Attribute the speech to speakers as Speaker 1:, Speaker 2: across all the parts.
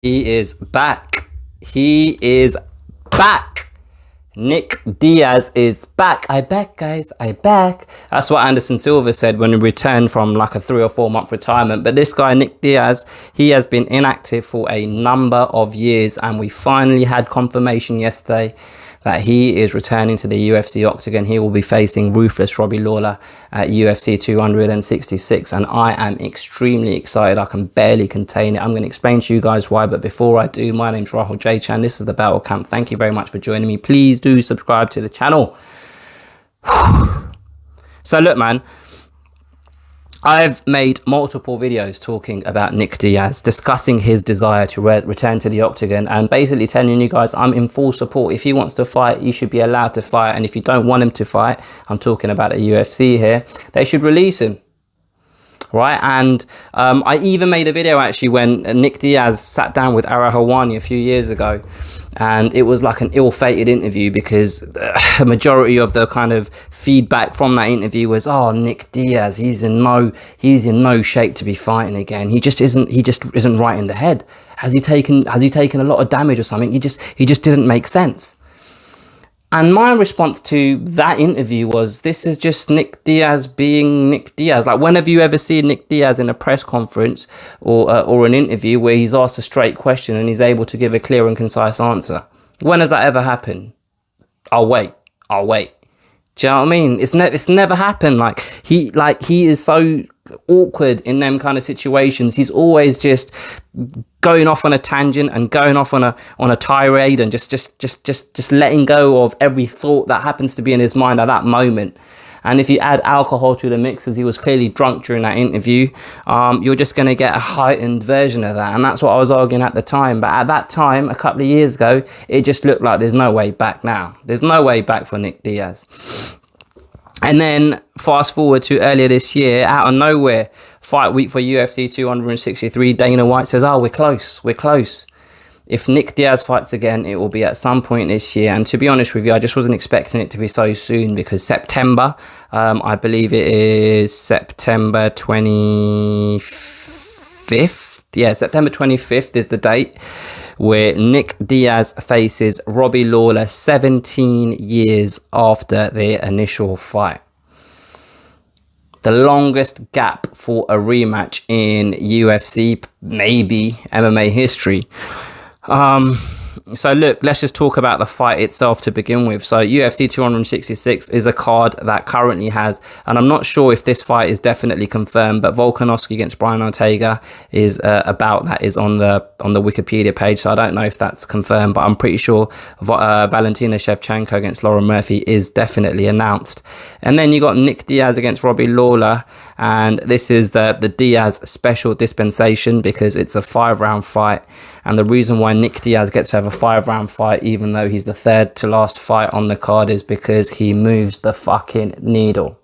Speaker 1: He is back. He is back. Nick Diaz is back. I back, guys. I back. That's what Anderson Silva said when he returned from like a 3 or 4 month retirement. But this guy, Nick Diaz, he has been inactive for a number of years. And we finally had confirmation yesterday that he is returning to the UFC octagon. He will be facing ruthless Robbie Lawler at UFC 266, and I am extremely excited. I can barely contain it. I'm going to explain to you guys why, but before I do, my name's Rahul J Chan. This is the Battle Camp. Thank you very much for joining me. Please do subscribe to the channel. So look, man, I've made multiple videos talking about Nick Diaz, discussing his desire to return to the octagon, and basically telling you guys I'm in full support. If he wants to fight, he should be allowed to fight, and if you don't want him to fight, I'm talking about the UFC here, they should release him. Right, and I even made a video actually when Nick Diaz sat down with Ara Helwani a few years ago, and it was like an ill-fated interview because the majority of the kind of feedback from that interview was, "Oh, Nick Diaz, he's in no shape to be fighting again. He just isn't right in the head. Has he taken a lot of damage or something? He just didn't make sense." And my response to that interview was, this is just Nick Diaz being Nick Diaz. Like, when have you ever seen Nick Diaz in a press conference or an interview where he's asked a straight question and he's able to give a clear and concise answer? When has that ever happened? I'll wait. Do you know what I mean? It's never happened. He is so awkward in them kind of situations. He's always just going off on a tangent and going off on a tirade and just letting go of every thought that happens to be in his mind at that moment. And if you add alcohol to the mix, because he was clearly drunk during that interview, you're just going to get a heightened version of that. And that's what I was arguing at the time. But at that time, a couple of years ago, it just looked like there's no way back now. There's no way back for Nick Diaz. And then fast forward to earlier this year, out of nowhere, fight week for UFC 263, Dana White says, "Oh, we're close. If Nick Diaz fights again, it will be at some point this year." And to be honest with you, I just wasn't expecting it to be so soon, because September, I believe it is September 25th. Yeah, September 25th is the date where Nick Diaz faces Robbie Lawler 17 years after their initial fight. The longest gap for a rematch in UFC, maybe MMA history. So look, let's just talk about the fight itself to begin with. So UFC 266 is a card that currently has, and I'm not sure if this fight is definitely confirmed, but Volkanovski against Brian Ortega is is on the Wikipedia page. So I don't know if that's confirmed, but I'm pretty sure Valentina Shevchenko against Lauren Murphy is definitely announced. And then you got Nick Diaz against Robbie Lawler, and this is the Diaz special dispensation because it's a 5-round fight. And the reason why Nick Diaz gets to have a 5-round fight, even though he's the third to last fight on the card, is because he moves the fucking needle.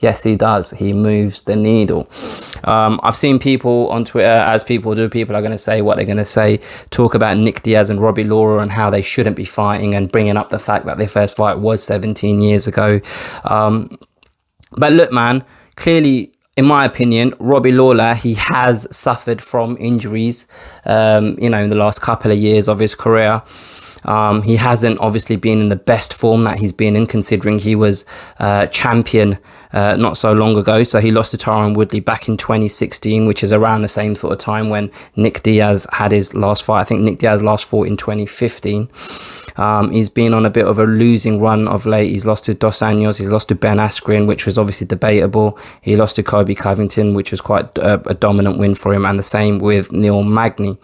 Speaker 1: Yes, he does. He moves the needle. I've seen people on Twitter, as people do, people are going to say what they're going to say, talk about Nick Diaz and Robbie Lawler and how they shouldn't be fighting, and bringing up the fact that their first fight was 17 years ago. But look, man, clearly, in my opinion, Robbie Lawler, he has suffered from injuries, in the last couple of years of his career. He hasn't obviously been in the best form that he's been in, considering he was champion not so long ago. So he lost to Tyron Woodley back in 2016, which is around the same sort of time when Nick Diaz had his last fight. I think Nick Diaz last fought in 2015. He's been on a bit of a losing run of late. He's lost to Dos Anjos, he's lost to Ben Askren, which was obviously debatable. He lost to Kobe Covington, which was quite a dominant win for him, and the same with Neil Magny.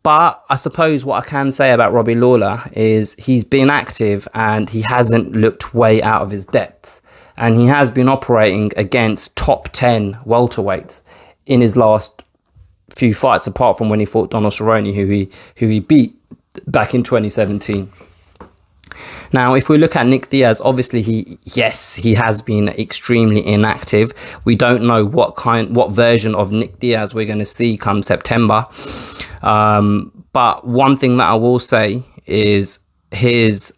Speaker 1: But I suppose what I can say about Robbie Lawler is he's been active and he hasn't looked way out of his depths. And he has been operating against top 10 welterweights in his last few fights, apart from when he fought Donald Cerrone, who he beat back in 2017. Now, if we look at Nick Diaz, obviously he has been extremely inactive. We don't know what version of Nick Diaz we're going to see come September. But one thing that I will say is his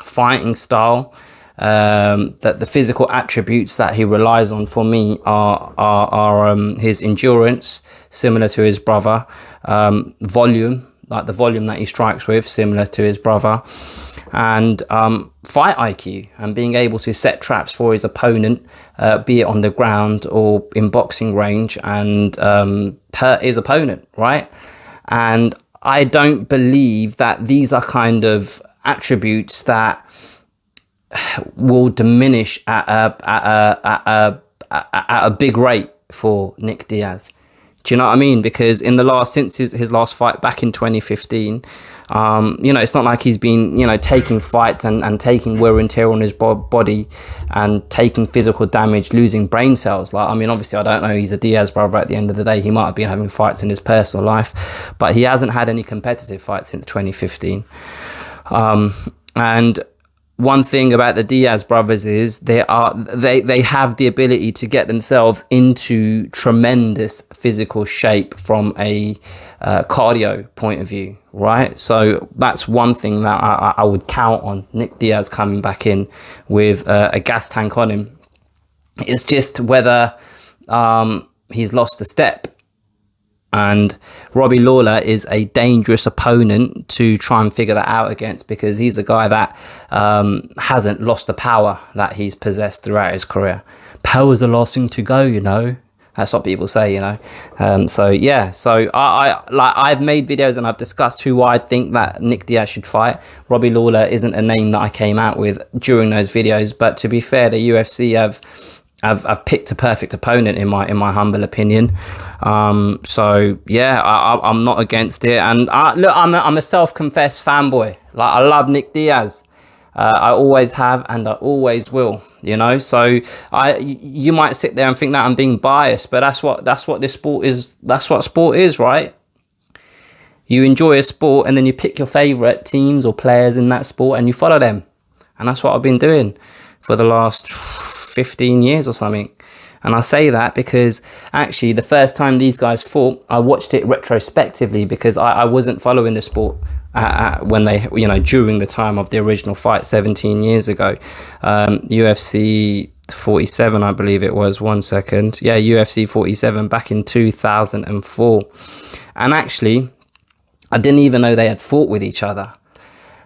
Speaker 1: fighting style that the physical attributes that he relies on for me are his endurance, similar to his brother, volume, like the volume that he strikes with, similar to his brother, and fight IQ and being able to set traps for his opponent, be it on the ground or in boxing range, and hurt his opponent, right? And I don't believe that these are kind of attributes that will diminish at a big rate for Nick Diaz. Do you know what I mean? Because since his last fight back in 2015, it's not like he's been, taking fights and taking wear and tear on his body and taking physical damage, losing brain cells. Obviously I don't know, he's a Diaz brother at the end of the day. He might have been having fights in his personal life, but he hasn't had any competitive fights since 2015. And one thing about the Diaz brothers is they have the ability to get themselves into tremendous physical shape from a cardio point of view, right? So that's one thing that I would count on Nick Diaz coming back in with a gas tank on him. It's just whether he's lost a step. And Robbie Lawler is a dangerous opponent to try and figure that out against, because he's a guy that hasn't lost the power that he's possessed throughout his career. Power's the last thing to go, That's what people say, So I've made videos and I've discussed who I think that Nick Diaz should fight. Robbie Lawler isn't a name that I came out with during those videos, but to be fair, the UFC I've picked a perfect opponent in my humble opinion. I'm not against it. And I'm a self-confessed fanboy. I love Nick Diaz. I always have and I always will. So you might sit there and think that I'm being biased, but that's what this sport is. That's what sport is, right? You enjoy a sport and then you pick your favorite teams or players in that sport and you follow them, and that's what I've been doing for the last 15 years or something. And I say that because actually the first time these guys fought, I watched it retrospectively because I wasn't following the sport when they, during the time of the original fight 17 years ago. UFC 47, I believe it was, UFC 47 back in 2004. And actually, I didn't even know they had fought with each other.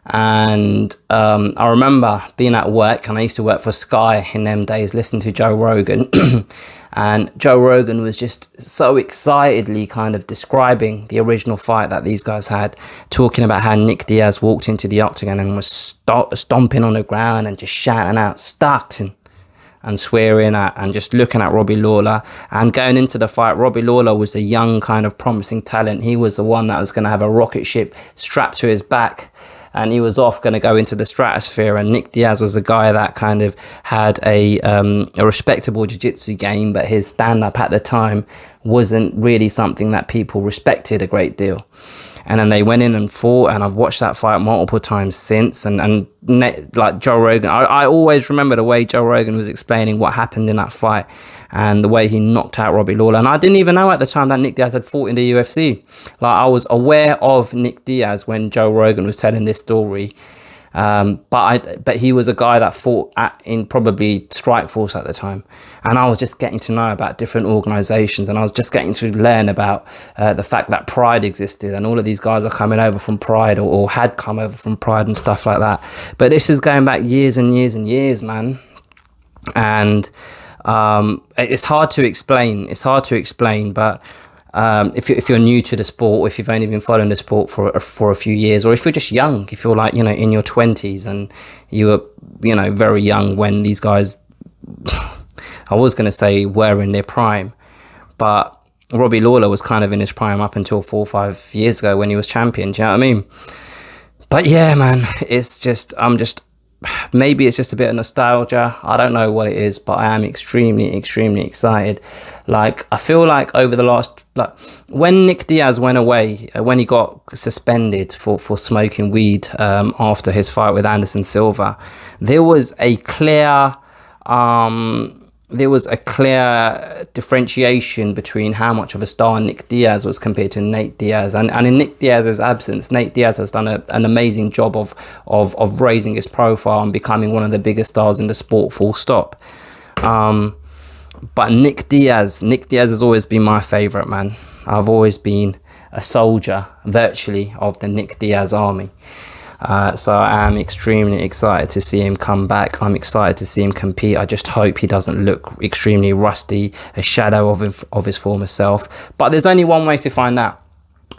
Speaker 1: And I remember being at work, and I used to work for Sky in them days, listening to Joe Rogan. And Joe Rogan was just so excitedly kind of describing the original fight that these guys had, talking about how Nick Diaz walked into the octagon and was stomping on the ground and just shouting out Stockton and swearing at and just looking at Robbie Lawler. And going into the fight, Robbie Lawler was a young kind of promising talent. He was the one that was going to have a rocket ship strapped to his back, and he was off going to go into the stratosphere. And Nick Diaz was a guy that kind of had a respectable jiu-jitsu game, but his stand-up at the time wasn't really something that people respected a great deal. And then they went in and fought, and I've watched that fight multiple times since. And like Joe Rogan, I always remember the way Joe Rogan was explaining what happened in that fight and the way he knocked out Robbie Lawler. And I didn't even know at the time that Nick Diaz had fought in the UFC. I was aware of Nick Diaz when Joe Rogan was telling this story. But he was a guy that fought in probably Strikeforce at the time, and I was just getting to know about different organizations, and I was just getting to learn about the fact that Pride existed, and all of these guys are coming over from Pride or had come over from Pride and stuff like that. But this is going back years and years and years, man. And it's hard to explain, but if you're new to the sport, or if you've only been following the sport for a few years, or if you're just young, if you're like, in your 20s and you were, very young when these guys, I was going to say were in their prime, but Robbie Lawler was kind of in his prime up until 4 or 5 years ago when he was champion. Do you know what I mean? But yeah, man, maybe it's just a bit of nostalgia. I don't know what it is, but I am extremely, extremely excited. I feel like over the last, when Nick Diaz went away, when he got suspended for smoking weed after his fight with Anderson Silva, there was a clear there was a clear differentiation between how much of a star Nick Diaz was compared to Nate Diaz. And in Nick Diaz's absence, Nate Diaz has done an amazing job of raising his profile and becoming one of the biggest stars in the sport, full stop. But Nick Diaz has always been my favorite, man. I've always been a soldier, virtually, of the Nick Diaz army. So I am extremely excited to see him come back. I'm excited to see him compete. I just hope he doesn't look extremely rusty, a shadow of his former self. But there's only one way to find out.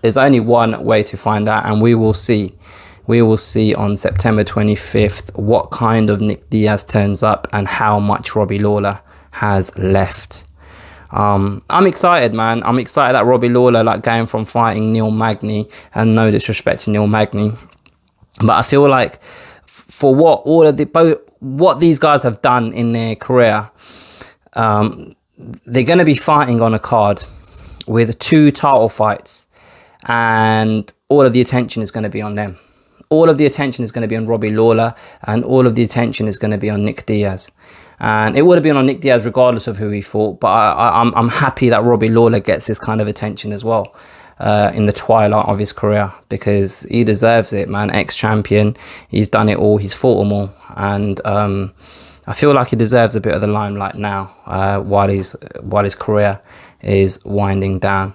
Speaker 1: There's only one way to find out, and we will see. We will see on September 25th what kind of Nick Diaz turns up and how much Robbie Lawler has left. I'm excited, man. I'm excited that Robbie Lawler, like, going from fighting Neil Magny, and no disrespect to Neil Magny, but I feel like for what these guys have done in their career, they're going to be fighting on a card with 2 title fights, and all of the attention is going to be on them. All of the attention is going to be on Robbie Lawler, and all of the attention is going to be on Nick Diaz. And it would have been on Nick Diaz regardless of who he fought, but I'm happy that Robbie Lawler gets this kind of attention as well. In the twilight of his career, because he deserves it, man. Ex-champion, he's done it all, he's fought them all, and I feel like he deserves a bit of the limelight now, while his career is winding down.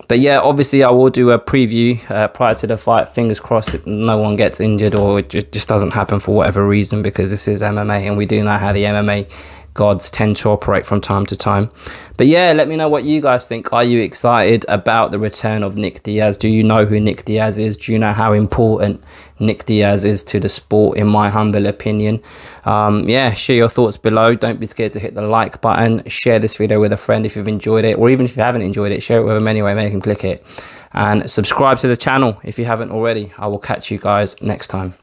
Speaker 1: But yeah, obviously I will do a preview prior to the fight. Fingers crossed no one gets injured, or it just doesn't happen for whatever reason, because this is MMA and we do know how the MMA gods tend to operate from time to time. But yeah, let me know what you guys think. Are you excited about the return of Nick Diaz? Do you know who Nick Diaz is? Do you know how important Nick Diaz is to the sport, in my humble opinion? Yeah, share your thoughts below. Don't be scared to hit the like button. Share this video with a friend if you've enjoyed it, or even if you haven't enjoyed it, share it with them anyway, make them click it. And subscribe to the channel if you haven't already. I will catch you guys next time.